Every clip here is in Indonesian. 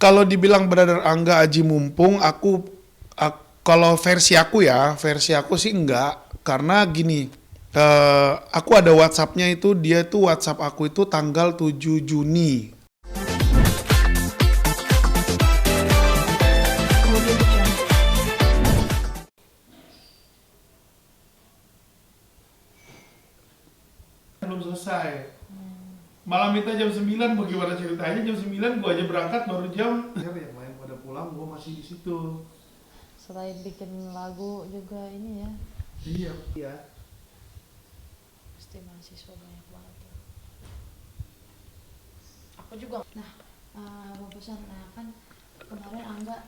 Kalau dibilang Brother Angga Aji Mumpung, kalau versi aku sih enggak, karena gini, aku ada WhatsApp-nya itu, dia itu WhatsApp aku itu tanggal 7 Juni. Belum selesai. Malam itu jam 9, bagaimana ceritanya jam 9 gua aja berangkat baru jam yang lain pada pulang, gua masih di situ. Selain bikin lagu juga ini ya, Iya. Iya. pasti mahasiswa banyak banget tuh. Aku juga. Nah, Bang Pusan, nah kan kemarin Angga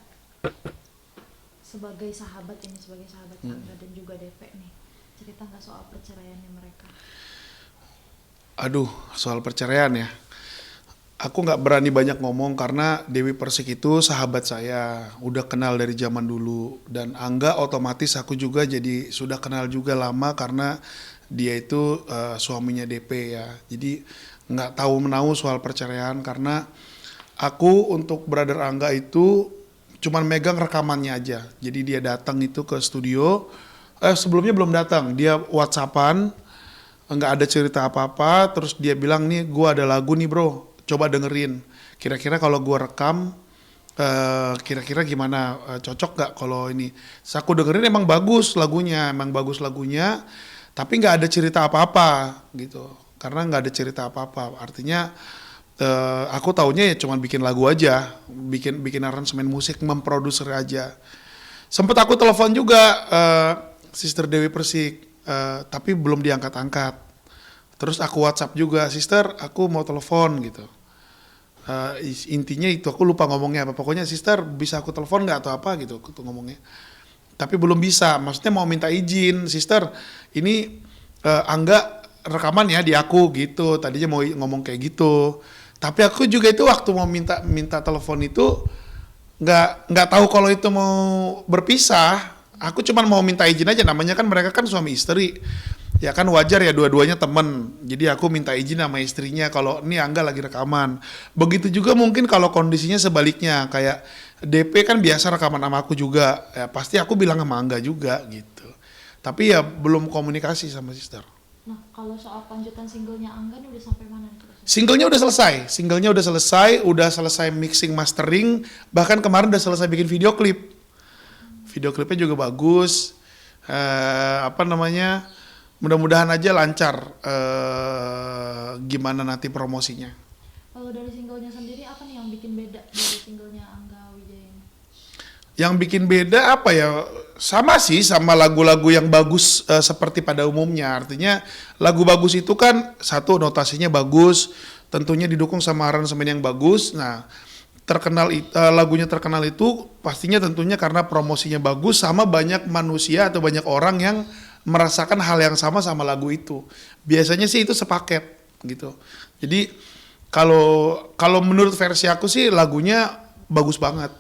sebagai sahabat Angga dan juga DP nih, cerita nggak soal perceraiannya mereka? Aduh, soal perceraian ya. Aku nggak berani banyak ngomong karena Dewi Persik itu sahabat saya, udah kenal dari zaman dulu. Dan Angga otomatis aku juga jadi sudah kenal juga lama karena dia itu suaminya DP ya. Jadi nggak tahu menahu soal perceraian karena aku untuk Brother Angga itu cuman megang rekamannya aja. Jadi dia datang itu ke studio, sebelumnya belum datang, dia WhatsAppan, nggak ada cerita apa-apa, terus dia bilang nih gue ada lagu nih bro, coba dengerin, kira-kira kalau gue rekam kira-kira gimana, cocok nggak kalau ini. Terus aku dengerin emang bagus lagunya, tapi nggak ada cerita apa-apa gitu, karena nggak ada cerita apa-apa, artinya aku taunya ya cuman bikin lagu aja, bikin aransemen musik, memproduser aja. Sempet aku telepon juga Sister Dewi Persik, tapi belum diangkat-angkat. Terus aku WhatsApp juga, Sister, aku mau telepon gitu. Intinya itu, aku lupa ngomongnya apa. Pokoknya Sister bisa aku telepon nggak atau apa gitu, aku tuh ngomongnya. Tapi belum bisa, maksudnya mau minta izin, Sister, ini Angga rekaman ya di aku gitu. Tadinya mau ngomong kayak gitu. Tapi aku juga itu waktu mau minta telepon itu nggak tahu kalau itu mau berpisah. Aku cuman mau minta izin aja, namanya kan mereka kan suami istri, ya kan wajar ya dua-duanya temen. Jadi aku minta izin sama istrinya kalau ini Angga lagi rekaman. Begitu juga mungkin kalau kondisinya sebaliknya, kayak DP kan biasa rekaman sama aku juga, ya pasti aku bilang sama Angga juga gitu. Tapi ya belum komunikasi sama Sister. Nah, kalau soal lanjutan singlenya Angga nih udah sampai mana nih terus? Udah selesai mixing mastering, bahkan kemarin udah selesai bikin video klip. Video klipnya juga bagus. Apa namanya? Mudah-mudahan aja lancar gimana nanti promosinya. Kalau dari singlenya sendiri apa nih yang bikin beda dari singlenya Angga Wijaya ini? Yang bikin beda apa ya? Sama sih sama lagu-lagu yang bagus seperti pada umumnya. Artinya lagu bagus itu kan satu notasinya bagus, tentunya didukung sama aransemen yang bagus. Nah, lagunya terkenal itu pastinya tentunya karena promosinya bagus sama banyak manusia atau banyak orang yang merasakan hal yang sama lagu itu. Biasanya sih itu sepaket gitu. Jadi kalau menurut versi aku sih lagunya bagus banget.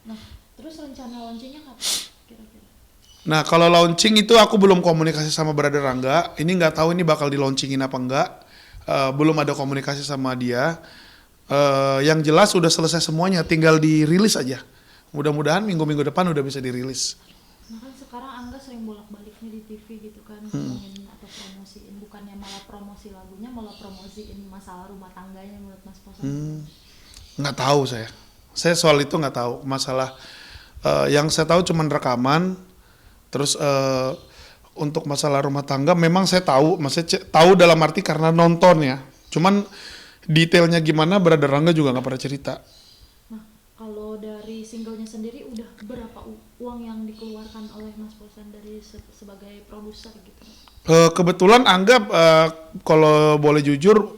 Nah, terus rencana launchingnya kapan kira-kira? Nah, kalau launching itu aku belum komunikasi sama Brother Rangga. Ini nggak tahu ini bakal di launchingin apa enggak. Belum ada komunikasi sama dia. Yang jelas udah selesai semuanya, tinggal dirilis aja. Mudah-mudahan minggu-minggu depan udah bisa dirilis. Nah kan sekarang Angga sering bolak-baliknya di TV gitu kan, ngomongin atau promosiin, bukannya malah promosi lagunya, malah promosiin masalah rumah tangganya menurut Mas Posan. Nggak tahu saya. Saya soal itu nggak tahu. Masalah yang saya tahu cuman rekaman. Terus untuk masalah rumah tangga memang saya tahu, maksudnya tahu dalam arti karena nonton ya. Cuman detailnya gimana Brother Rangga juga nggak pernah cerita. Nah, kalau dari singlenya sendiri udah berapa uang yang dikeluarkan oleh Mas Posan dari sebagai produser gitu? Kebetulan anggap kalau boleh jujur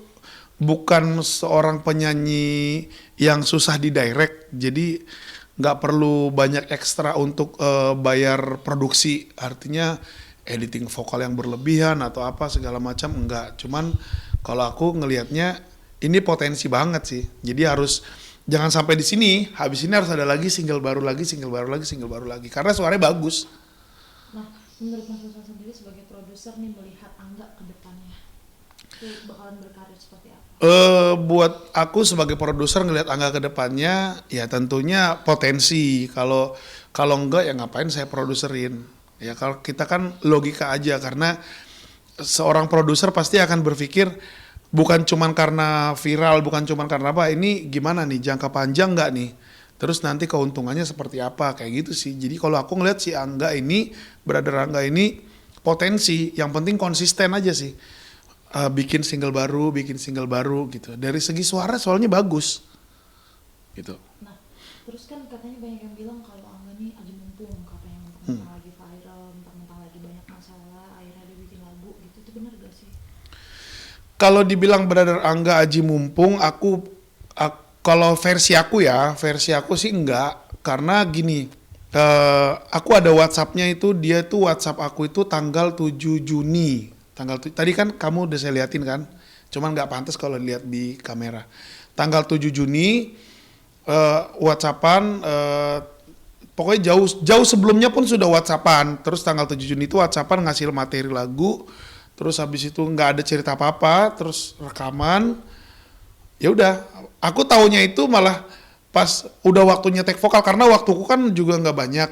bukan seorang penyanyi yang susah didirect, jadi nggak perlu banyak ekstra untuk bayar produksi, artinya editing vokal yang berlebihan atau apa segala macam enggak. Cuman kalau aku ngelihatnya ini potensi banget sih, jadi harus jangan sampai di sini, habis ini harus ada lagi single baru lagi, karena suaranya bagus. Nah, menurut Mas Posan sendiri sebagai produser nih melihat Angga ke depannya? Lu bakalan berkarir seperti apa? Buat aku sebagai produser ngelihat Angga ke depannya, ya tentunya potensi. Kalau kalau enggak ya ngapain saya produserin? Ya kalau kita kan logika aja, karena seorang produser pasti akan berpikir bukan cuman karena viral, bukan cuman karena apa, ini gimana nih jangka panjang nggak nih? Terus nanti keuntungannya seperti apa, kayak gitu sih. Jadi kalau aku ngeliat si Angga ini, Brother Angga ini potensi, yang penting konsisten aja sih. Bikin single baru gitu. Dari segi suara soalnya bagus gitu. Nah, terus kan katanya banyak yang bilang kalau Angga nih aji mumpung, katanya mentang-mentang lagi viral, mentang-mentang lagi banyak masalah, akhirnya dia bikin lagu gitu. Itu benar gak sih? Kalau dibilang Brother Angga aji mumpung, kalau versi aku sih enggak, karena gini, aku ada WhatsApp-nya itu, dia tuh WhatsApp aku itu tanggal 7 Juni. Tadi kan kamu udah saya liatin kan, cuman nggak pantas kalau lihat di kamera. Tanggal 7 Juni, WhatsAppan, pokoknya jauh sebelumnya pun sudah WhatsAppan. Terus tanggal 7 Juni itu WhatsAppan ngasih materi lagu, terus habis itu nggak ada cerita apa-apa, terus rekaman. Ya udah, aku taunya itu malah pas udah waktunya take vokal, karena waktuku kan juga nggak banyak,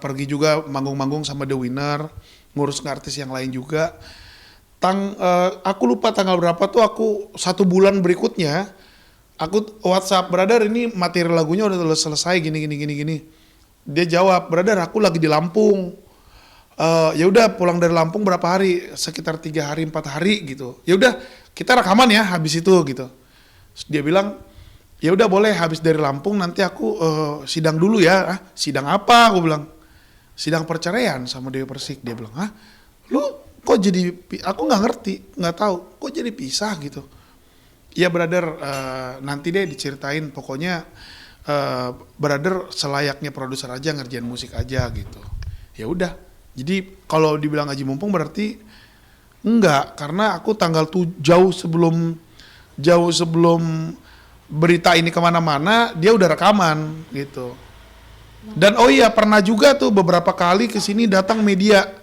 pergi juga manggung-manggung sama The Winner, ngurus artis yang lain juga. Aku lupa tanggal berapa tuh, aku 1 bulan berikutnya aku WhatsApp, brother ini materi lagunya udah selesai gini. Dia jawab, brother aku lagi di Lampung. Ya udah pulang dari Lampung berapa hari? Sekitar 3 hari 4 hari gitu. Ya udah kita rekaman ya habis itu gitu. Terus dia bilang, ya udah boleh, habis dari Lampung nanti aku sidang dulu ya. Sidang apa? Aku bilang, sidang perceraian sama Dewi Persik. Dia bilang, lu kok jadi, aku nggak ngerti, nggak tahu, kok jadi pisah gitu. Ya brother, nanti deh diceritain, pokoknya brother selayaknya produser aja, ngerjain musik aja gitu. Ya udah, jadi kalau dibilang aji mumpung berarti enggak, karena aku jauh sebelum berita ini kemana-mana, dia udah rekaman gitu. Dan oh iya, pernah juga tuh beberapa kali kesini datang media,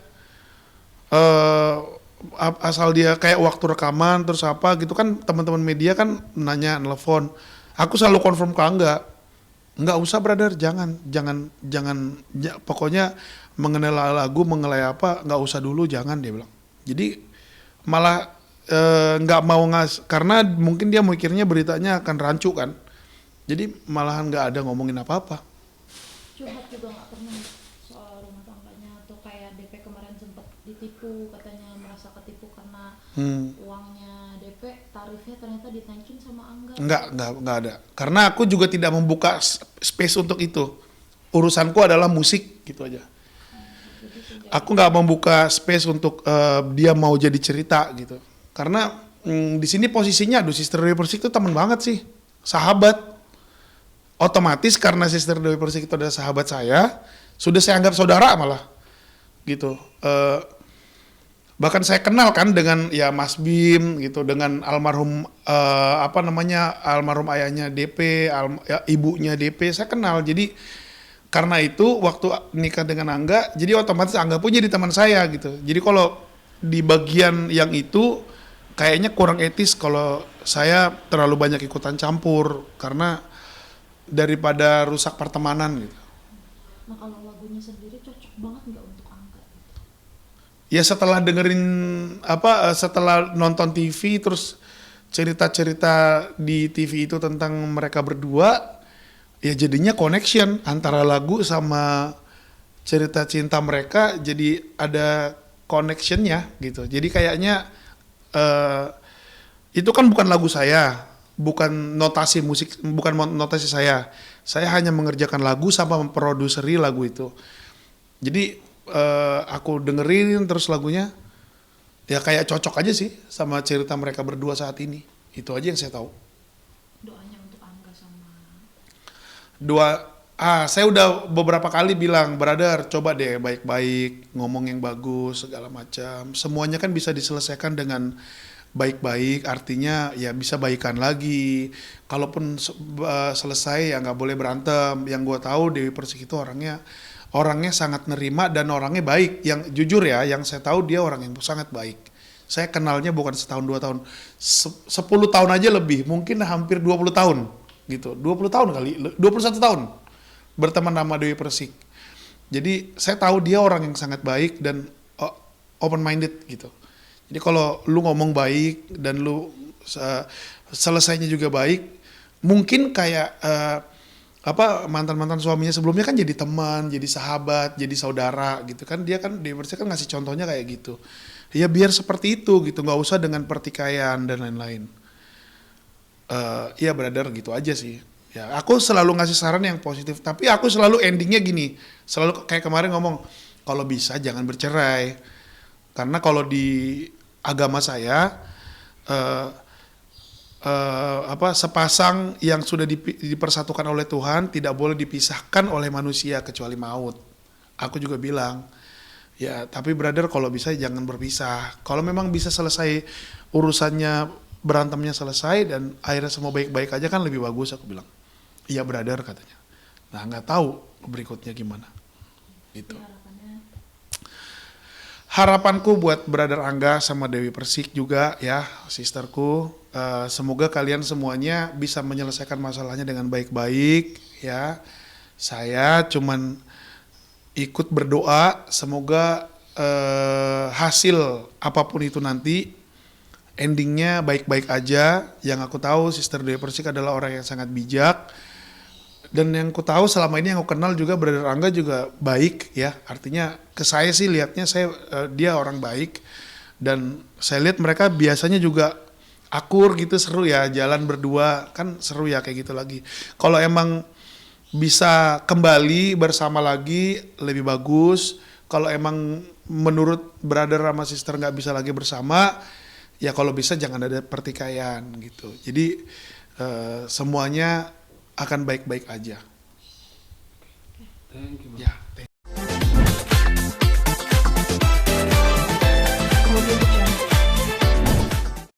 asal dia kayak waktu rekaman terus apa gitu kan, teman-teman media kan nanya, nelfon, aku selalu confirm ke Angga, nggak usah brother, jangan, pokoknya mengenai lagu, mengenai apa, nggak usah dulu, jangan, dia bilang. Jadi malah nggak mau karena mungkin dia mikirnya beritanya akan rancu kan, jadi malahan nggak ada ngomongin apa-apa. Curhat juga nggak pernah soal rumah tangganya, atau kayak DP kemarin sempat ditipu, katanya merasa ketipu karena uangnya DP tarifnya ternyata ditaikin sama Angga. Enggak ada. Karena aku juga tidak membuka space untuk itu. Urusanku adalah musik gitu aja. Aku nggak membuka space untuk dia mau jadi cerita gitu. Karena di sini posisinya, Sister Dewi Persik itu teman banget sih, sahabat. Otomatis karena Sister Dewi Persik itu adalah sahabat saya, sudah saya anggap saudara malah gitu. Bahkan saya kenal kan dengan ya Mas Bim gitu, dengan almarhum almarhum ayahnya DP, ibunya DP saya kenal. Jadi karena itu waktu nikah dengan Angga, jadi otomatis Angga pun jadi teman saya gitu. Jadi kalau di bagian yang itu kayaknya kurang etis kalau saya terlalu banyak ikutan campur, karena daripada rusak pertemanan gitu. Nah kalau lagunya sendiri cocok banget nggak untuk Angga? Ya setelah setelah nonton TV terus cerita-cerita di TV itu tentang mereka berdua, ya jadinya connection antara lagu sama cerita cinta mereka, jadi ada connectionnya gitu. Jadi kayaknya itu kan bukan lagu saya, bukan notasi musik, bukan notasi saya. Saya hanya mengerjakan lagu sama memproduseri lagu itu. Jadi aku dengerin terus lagunya, ya kayak cocok aja sih sama cerita mereka berdua saat ini. Itu aja yang saya tahu. Doanya untuk Angga sama Saya udah beberapa kali bilang, brother coba deh baik-baik, ngomong yang bagus segala macam. Semuanya kan bisa diselesaikan dengan baik-baik, artinya ya bisa baikan lagi. Kalaupun selesai ya nggak boleh berantem. Yang gue tahu Dewi Persik itu orangnya sangat nerima dan orangnya baik. Yang jujur ya, yang saya tahu dia orang yang sangat baik. Saya kenalnya bukan setahun 2 tahun, 10 tahun aja lebih, mungkin hampir 20 tahun gitu. 20 tahun kali, 21 tahun berteman sama Dewi Persik. Jadi saya tahu dia orang yang sangat baik dan open minded gitu. Jadi kalau lu ngomong baik dan lu selesainya juga baik, mungkin kayak mantan-mantan suaminya sebelumnya kan jadi teman, jadi sahabat, jadi saudara gitu kan. Dia kan Dewi Persik kan ngasih contohnya kayak gitu. Ya biar seperti itu gitu, nggak usah dengan pertikaian dan lain-lain. Ya brother gitu aja sih. Ya aku selalu ngasih saran yang positif, tapi aku selalu endingnya gini, selalu kayak kemarin ngomong, kalau bisa jangan bercerai, karena kalau di agama saya sepasang yang sudah dipersatukan oleh Tuhan tidak boleh dipisahkan oleh manusia kecuali maut. Aku juga bilang, ya tapi brother kalau bisa jangan berpisah. Kalau memang bisa selesai urusannya, berantemnya selesai dan akhirnya semua baik-baik aja kan lebih bagus, aku bilang. Iya brother katanya. Nah nggak tahu berikutnya gimana. Gitu. Harapanku buat brother Angga sama Dewi Persik juga ya, sisterku. Semoga kalian semuanya bisa menyelesaikan masalahnya dengan baik-baik ya. Saya cuman ikut berdoa semoga hasil apapun itu nanti endingnya baik-baik aja. Yang aku tahu Sister Dewi Persik adalah orang yang sangat bijak, dan yang aku tahu selama ini yang aku kenal juga brother Angga juga baik ya. Artinya ke saya sih lihatnya dia orang baik, dan saya lihat mereka biasanya juga akur gitu, seru ya jalan berdua kan, seru ya kayak gitu lagi. Kalau emang bisa kembali bersama lagi lebih bagus. Kalau emang menurut brother sama sister nggak bisa lagi bersama, ya kalau bisa jangan ada pertikaian gitu. Jadi semuanya akan baik-baik aja. Thank you. Ya.